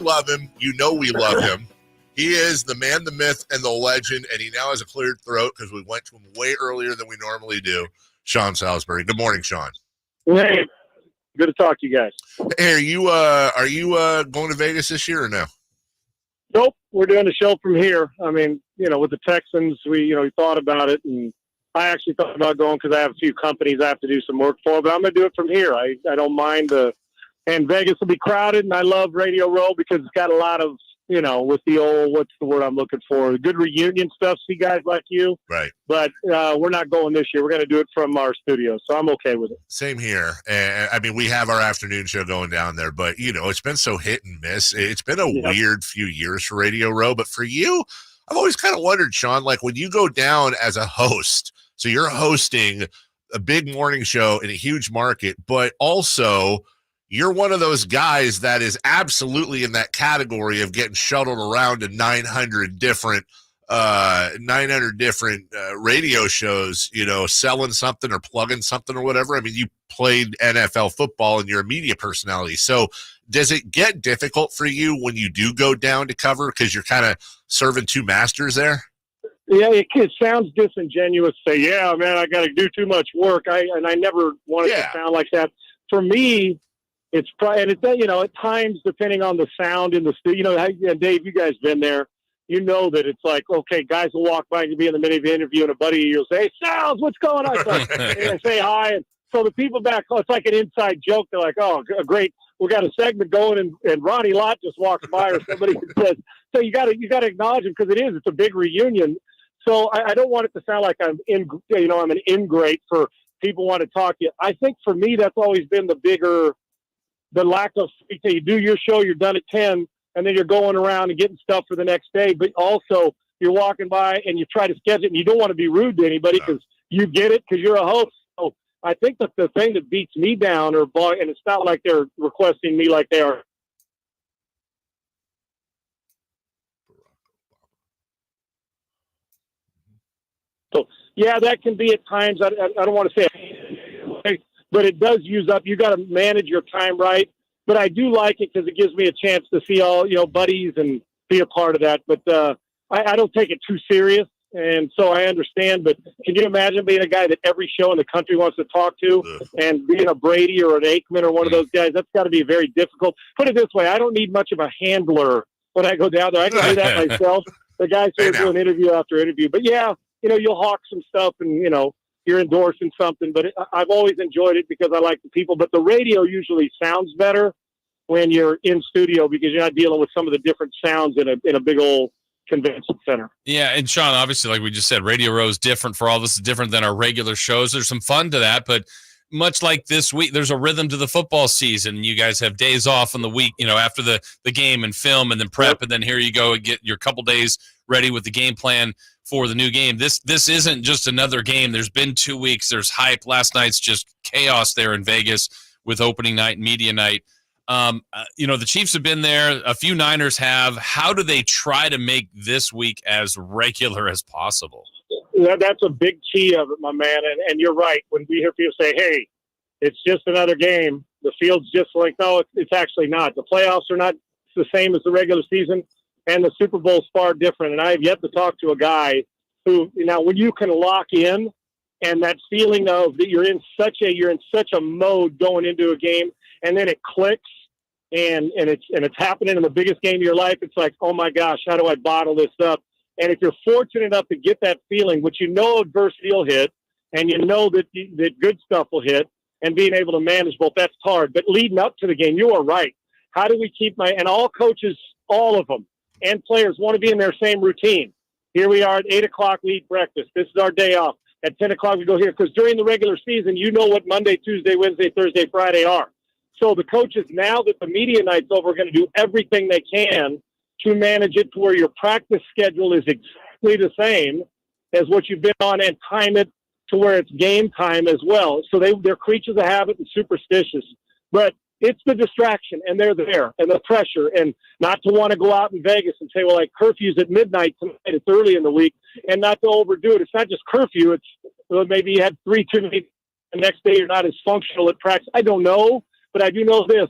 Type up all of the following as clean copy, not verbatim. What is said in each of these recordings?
love him. You know we love him. He is the man, the myth, and the legend, and he now has a cleared throat because we went to him way earlier than we normally do. Sean Salisbury. Good morning, Sean. Hey, good to talk to you guys. Hey, are you going to Vegas this year or no? Nope, we're doing the show from here. I mean, with the Texans, we thought about it, and I actually thought about going because I have a few companies I have to do some work for, but I'm going to do it from here. I don't mind and Vegas will be crowded, and I love Radio Row because it's got a lot of, with the old, what's the word I'm looking for? Good reunion stuff, see guys like you. Right. But we're not going this year. We're going to do it from our studio, so I'm okay with it. Same here. And I mean, we have our afternoon show going down there, but, it's been so hit and miss. It's been a weird few years for Radio Row. But for you, I've always kind of wondered, Sean, like when you go down as a host, so you're hosting a big morning show in a huge market, but also you're one of those guys that is absolutely in that category of getting shuttled around to 900 different radio shows, selling something or plugging something or whatever. I mean, you played NFL football and you're a media personality. So does it get difficult for you when you do go down to cover because you're kind of serving two masters there? Yeah, it sounds disingenuous to say, yeah, man, I got to do too much work. I never wanted to sound like that. For me, it's probably, and at times, depending on the sound in the studio, and Dave, you guys been there, that it's like, okay, guys will walk by and you'll be in the middle of the interview and a buddy, you'll say, hey, Sals, what's going on? And I say hi. And so the people back, it's like an inside joke. They're like, oh, great. We got a segment going and Ronnie Lott just walked by or somebody says, so you got to acknowledge him because it's a big reunion. So I don't want it to sound like I'm I'm an ingrate for people want to talk to you. I think for me, that's always been the lack of, you do your show, you're done at 10, and then you're going around and getting stuff for the next day. But also you're walking by and you try to schedule it and you don't want to be rude to anybody because you get it because you're a host. So I think that the thing that beats me down and it's not like they're requesting me like they are. So, yeah, that can be at times. I don't want to say it, but it does use up. You got to manage your time right. But I do like it because it gives me a chance to see all, buddies and be a part of that. But I don't take it too serious. And so I understand. But can you imagine being a guy that every show in the country wants to talk to and being a Brady or an Aikman or one of those guys? That's got to be very difficult. Put it this way. I don't need much of a handler when I go down there. I can do that myself. The guys who are doing interview after interview. But, yeah. You'll hawk some stuff and, you're endorsing something, but I've always enjoyed it because I like the people, but the radio usually sounds better when you're in studio because you're not dealing with some of the different sounds in a big old convention center. Yeah. And Sean, obviously, like we just said, Radio Row is different for all this is different than our regular shows. There's some fun to that, but much like this week, there's a rhythm to the football season. You guys have days off in the week, after the game and film and then prep. And then here you go and get your couple days ready with the game plan for the new game. This isn't just another game. There's been 2 weeks. There's hype. Last night's just chaos there in Vegas with opening night and media night. The Chiefs have been there. A few Niners have. How do they try to make this week as regular as possible? That's a big key of it, my man. And you're right. When we hear people say, hey, it's just another game, the field's just like, no, it's actually not. The playoffs are not the same as the regular season. And the Super Bowl's far different. And I have yet to talk to a guy who, when you can lock in and that feeling of that you're in such a mode going into a game and then it clicks and it's happening in the biggest game of your life. It's like, oh my gosh, how do I bottle this up? And if you're fortunate enough to get that feeling, which adversity will hit and that good stuff will hit and being able to manage both, that's hard. But leading up to the game, you are right. How do we keep and all coaches, all of them, and players want to be in their same routine. Here we are at 8 o'clock, we eat breakfast. This is our day off. At 10 o'clock, we go here. Because during the regular season, what Monday, Tuesday, Wednesday, Thursday, Friday are. So the coaches, now that the media night's over, are going to do everything they can to manage it to where your practice schedule is exactly the same as what you've been on and time it to where it's game time as well. So they're creatures of habit and superstitious. But it's the distraction, and they're there, and the pressure, and not to want to go out in Vegas and say, well, like curfew's at midnight tonight, it's early in the week, and not to overdo it. It's not just curfew. It's maybe you had 3 too many. The next day you're not as functional at practice. I don't know, but I do know this.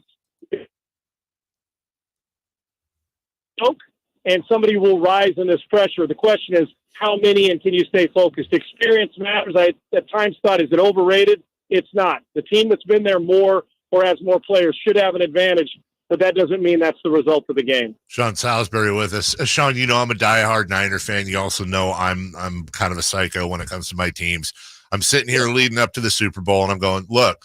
choke, and somebody will rise in this pressure. The question is, how many, and can you stay focused? Experience matters. I at times thought, is it overrated? It's not. The team that's been there more or has more players should have an advantage, but that doesn't mean that's the result of the game. Sean Salisbury with us. Sean, you know I'm a diehard Niner fan. You also know I'm kind of a psycho when it comes to my teams. I'm sitting here leading up to the Super Bowl, and I'm going, look,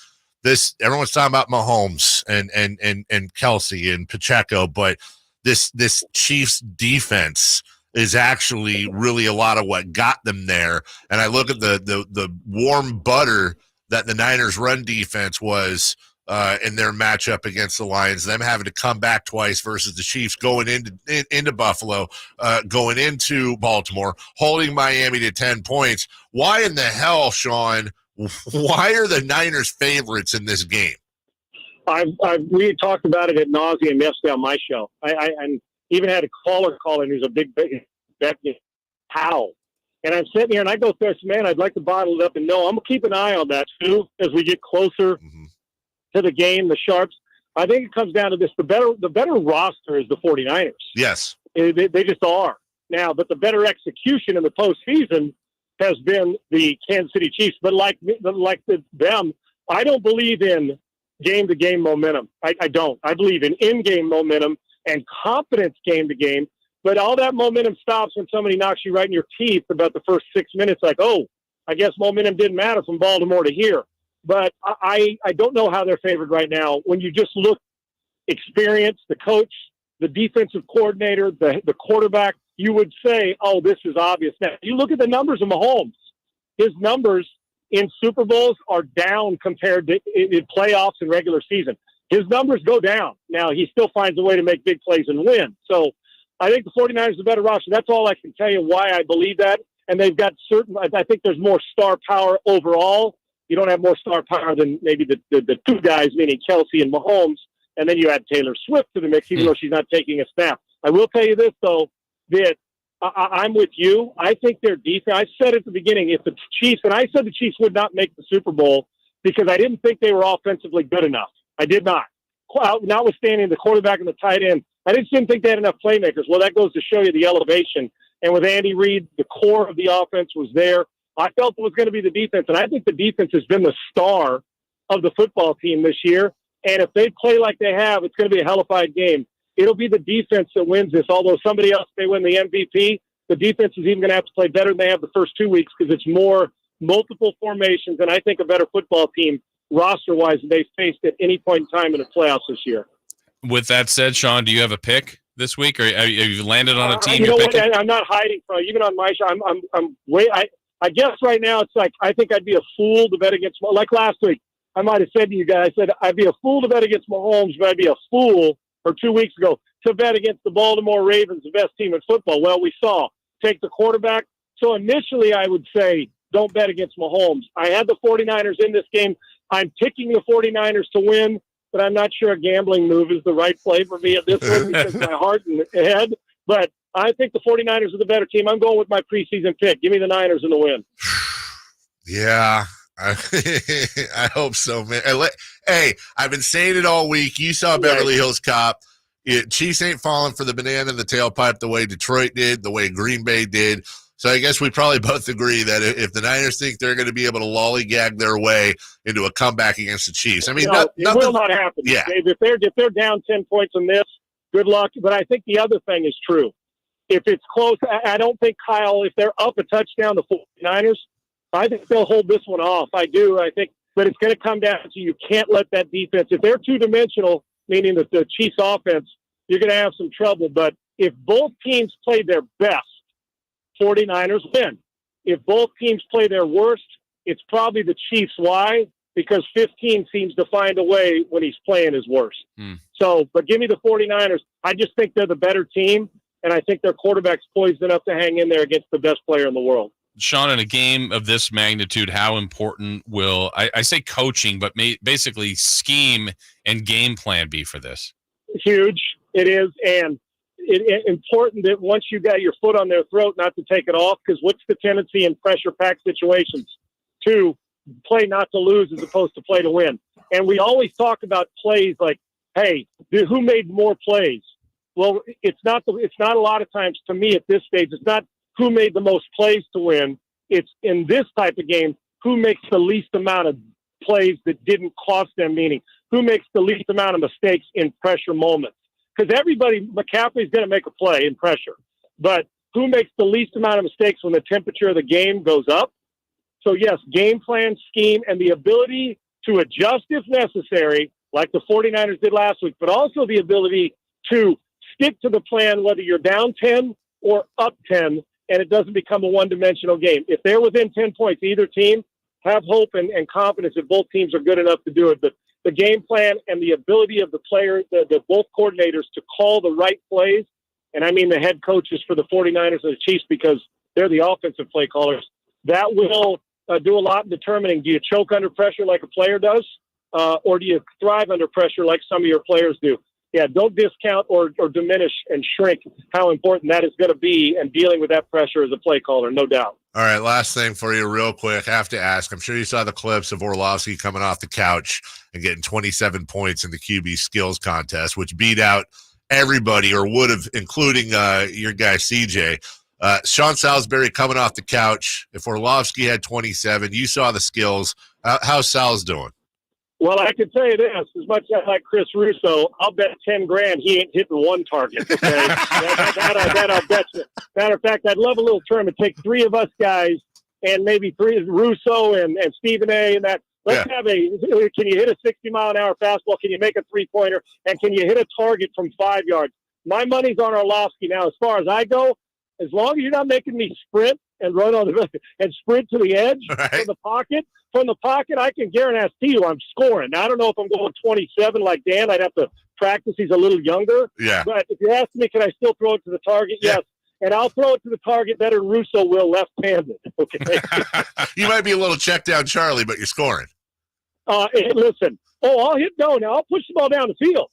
everyone's talking about Mahomes and Kelsey and Pacheco, but this Chiefs defense is actually really a lot of what got them there. And I look at the warm butter that the Niners run defense was in their matchup against the Lions, them having to come back twice versus the Chiefs going into Buffalo, going into Baltimore, holding Miami to 10 points. Why in the hell, Sean, why are the Niners favorites in this game? We talked about it ad nauseum yesterday on my show. I even had a caller calling who's a big bet. How? And I'm sitting here and I go through, man, I'd like to bottle it up, and no, I'm gonna keep an eye on that too as we get closer to the game. The Sharps. I think it comes down to this: the better roster is the 49ers. Yes, they just are now. But the better execution in the postseason has been the Kansas City Chiefs. But like them, I don't believe in game-to-game momentum. I don't. I believe in in-game momentum and confidence game-to-game. But all that momentum stops when somebody knocks you right in your teeth about the first 6 minutes. Like, oh, I guess momentum didn't matter from Baltimore to here. But I don't know how they're favored right now. When you just look experience, the coach, the defensive coordinator, the quarterback, you would say, oh, this is obvious. Now, you look at the numbers of Mahomes. His numbers in Super Bowls are down compared to in playoffs and regular season. His numbers go down. Now, he still finds a way to make big plays and win. So I think the 49ers are the better roster. That's all I can tell you why I believe that. And they've got I think there's more star power overall. You don't have more star power than maybe the two guys, meaning Kelsey and Mahomes. And then you add Taylor Swift to the mix, even though she's not taking a snap. I will tell you this, though, that I'm with you. I think their defense, I said at the beginning, if the Chiefs, and I said the Chiefs would not make the Super Bowl because I didn't think they were offensively good enough. I did not. Notwithstanding the quarterback and the tight end, I just didn't think they had enough playmakers. Well, that goes to show you the elevation. And with Andy Reid, the core of the offense was there. I felt it was going to be the defense, and I think the defense has been the star of the football team this year. And if they play like they have, it's going to be a hellified game. It'll be the defense that wins this. Although somebody else may win the MVP, the defense is even going to have to play better than they have the first 2 weeks because it's more multiple formations, and I think a better football team roster-wise than they faced at any point in time in the playoffs this year. With that said, Sean, do you have a pick this week, or have you landed on a team? You know what? I'm not hiding from you. Even on my show, I'm way. I guess right now it's like I think I'd be a fool to bet against. Like last week, I might have said to you guys, I said I'd be a fool to bet against Mahomes, but I'd be a fool, or 2 weeks ago, to bet against the Baltimore Ravens, the best team in football. Well, we saw take the quarterback. So initially, I would say don't bet against Mahomes. I had the 49ers in this game. I'm picking the 49ers to win, but I'm not sure a gambling move is the right play for me at this point because of my heart and head. But I think the 49ers are the better team. I'm going with my preseason pick. Give me the Niners in the win. Yeah, I hope so, man. Hey, I've been saying it all week. You saw Beverly Hills Cop. Chiefs ain't falling for the banana in the tailpipe the way Detroit did, the way Green Bay did. So I guess we probably both agree that if the Niners think they're going to be able to lollygag their way into a comeback against the Chiefs, I mean, it will not happen. Yeah. Dave, if they're down 10 points on this, good luck. But I think the other thing is true. If it's close, I don't think, Kyle, if they're up a touchdown, the 49ers, I think they'll hold this one off. I do. I think, but it's going to come down to you can't let that defense, if they're two-dimensional, meaning that the Chiefs offense, you're going to have some trouble. But if both teams play their best, 49ers win. If both teams play their worst, it's probably the Chiefs. Why? Because 15 seems to find a way when he's playing his worst. So, but give me the 49ers. I just think they're the better team, and I think their quarterback's poised enough to hang in there against the best player in the world. Sean, in a game of this magnitude, how important will I say coaching, but basically scheme and game plan be for this? Huge. It is, and it's important that once you got your foot on their throat, not to take it off, because what's the tendency in pressure-packed situations? To play not to lose as opposed to play to win. And we always talk about plays like, hey, who made more plays? Well, it's not a lot of times to me at this stage. It's not who made the most plays to win. It's in this type of game, who makes the least amount of plays that didn't cost them, meaning who makes the least amount of mistakes in pressure moments. Because McCaffrey's going to make a play in pressure, but who makes the least amount of mistakes when the temperature of the game goes up? So yes, game plan, scheme, and the ability to adjust if necessary, like the 49ers did last week, but also the ability to stick to the plan whether you're down 10 or up 10, and it doesn't become a one-dimensional game. If they're within 10 points, either team, have hope and confidence that both teams are good enough to do it. But the game plan and the ability of the players, the both coordinators, to call the right plays, and I mean the head coaches for the 49ers and the Chiefs because they're the offensive play callers, that will do a lot in determining, do you choke under pressure like a player does, or do you thrive under pressure like some of your players do? Yeah, don't discount or diminish and shrink how important that is going to be and dealing with that pressure as a play caller, no doubt. All right, last thing for you real quick. I have to ask, I'm sure you saw the clips of Orlovsky coming off the couch and getting 27 points in the QB skills contest, which beat out everybody, or would have, including your guy CJ. Sean Salisbury coming off the couch. If Orlovsky had 27, you saw the skills. How's Sal's doing? Well, I can tell you this, as much as I like Chris Russo, I'll bet $10,000 he ain't hitting one target. Okay? that I'll bet you. Matter of fact, I'd love a little tournament. Take three of us guys and maybe three, Russo and Stephen A. and that. Let's have can you hit a 60-mile-an-hour fastball? Can you make a three-pointer? And can you hit a target from 5 yards? My money's on Orlovsky. Now, as far as I go, as long as you're not making me sprint and run on the and sprint to the edge from the pocket, I can guarantee you I'm scoring. Now, I don't know if I'm going 27 like Dan. I'd have to practice. He's a little younger. Yeah. But if you're asking me, can I still throw it to the target? Yes. And I'll throw it to the target better than Russo will left-handed. Okay. You might be a little check down Charlie, but you're scoring. Listen. I'll hit no now. I'll push the ball down the field.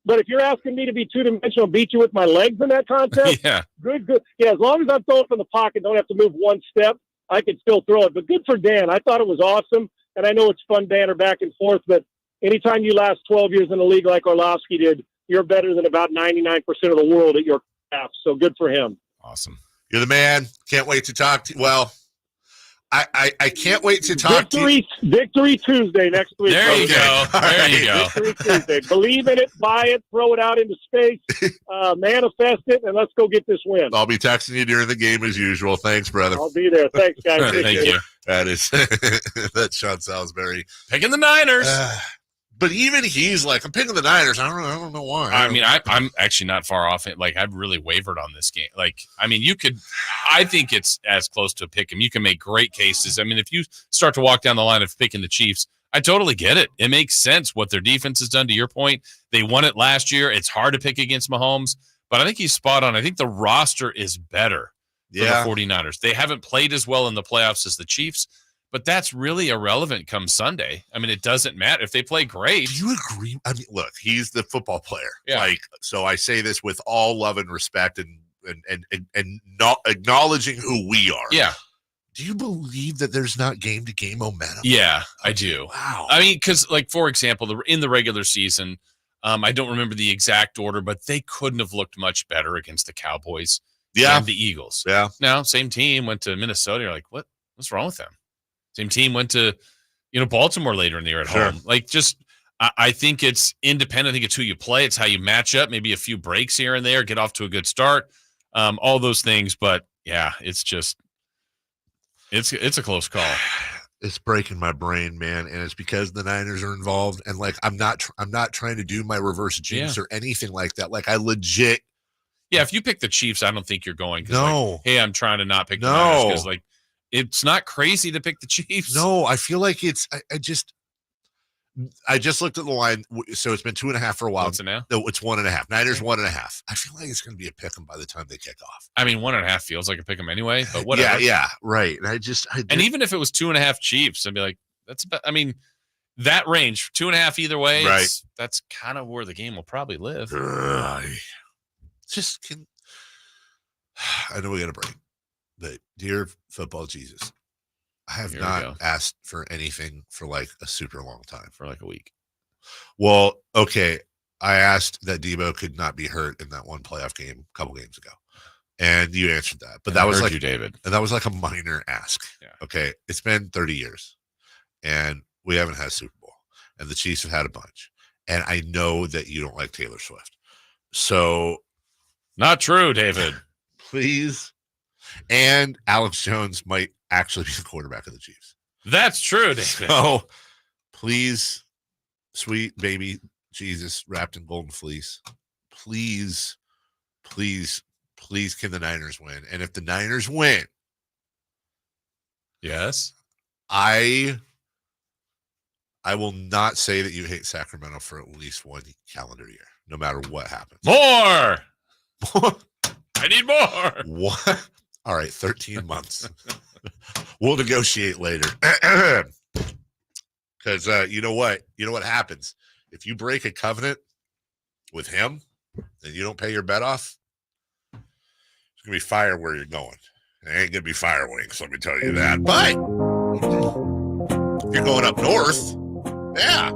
But if you're asking me to be two-dimensional, beat you with my legs in that contest, good. Yeah, as long as I'm throwing from the pocket, don't have to move one step, I can still throw it. But good for Dan. I thought it was awesome, and I know it's fun banter back and forth, but anytime you last 12 years in the league like Orlovsky did, you're better than about 99% of the world at your craft. So good for him. Awesome. You're the man. Can't wait to talk to you. Well, I can't wait to talk to you. Victory Tuesday next week. There you go. There you go. Victory Tuesday. Believe in it, buy it, throw it out into space, manifest it, and let's go get this win. I'll be texting you during the game as usual. Thanks, brother. I'll be there. Thanks, guys. Thank you. That is that's Sean Salisbury. Picking the Niners. But even he's like, I'm picking the Niners. I don't know why. I mean, I'm actually not far off it. Like, I've really wavered on this game. Like, I mean, I think it's as close to a pick 'em. You can make great cases. I mean, if you start to walk down the line of picking the Chiefs, I totally get it. It makes sense what their defense has done. To your point, they won it last year. It's hard to pick against Mahomes, but I think he's spot on. I think the roster is better for the 49ers. They haven't played as well in the playoffs as the Chiefs, but that's really irrelevant come Sunday. I mean, it doesn't matter if they play great. Do you agree? I mean, look, he's the football player. Yeah. Like, so I say this with all love and respect and not acknowledging who we are. Yeah. Do you believe that there's not game-to-game momentum? Yeah, I do. Wow. I mean, because, like, for example, in the regular season, I don't remember the exact order, but they couldn't have looked much better against the Cowboys and the Eagles. Yeah. Now, same team went to Minnesota. You're like, what's wrong with them? Same team went to, Baltimore later in the year at home. Like, just, I think it's independent. I think it's who you play. It's how you match up. Maybe a few breaks here and there, get off to a good start. All those things. But yeah, it's just, it's a close call. It's breaking my brain, man, and it's because the Niners are involved. And like, I'm not trying to do my reverse jinx or anything like that. Like, I legit. Yeah, if you pick the Chiefs, I don't think you're going. No. Like, hey, I'm trying to not pick the Niners because, like, it's not crazy to pick the Chiefs. No, I feel like it's. I just looked at the line, so it's been 2.5 for a while. What's it now? No, it's 1.5. Niners 1.5. I feel like it's going to be a pick 'em by the time they kick off. I mean, 1.5 feels like a pick 'em anyway, but whatever. Yeah, right. And and even if it was 2.5 Chiefs, I'd be like, that's about. I mean, that range 2.5 either way. Right. That's kind of where the game will probably live. I know we got a break, but dear football Jesus, I have not asked for anything for like a super long time. For like a week. Well, okay. I asked that Debo could not be hurt in that one playoff game a couple games ago, and you answered that. But that was like you, David, and that was like a minor ask. Yeah. Okay, it's been 30 years, and we haven't had a Super Bowl, and the Chiefs have had a bunch, and I know that you don't like Taylor Swift, so not true, David. Please, and Alex Jones might actually be the quarterback of the Chiefs. That's true, David. So please, sweet baby Jesus wrapped in golden fleece, please, please, please, can the Niners win? And if the Niners win, yes, I will not say that you hate Sacramento for at least one calendar year, no matter what happens. More. I need more. What? All right, 13 months. We'll negotiate later. Because you know what? You know what happens? If you break a covenant with him and you don't pay your bet off, it's going to be fire where you're going. It ain't going to be fire wings, let me tell you that. But if you're going up north, yeah,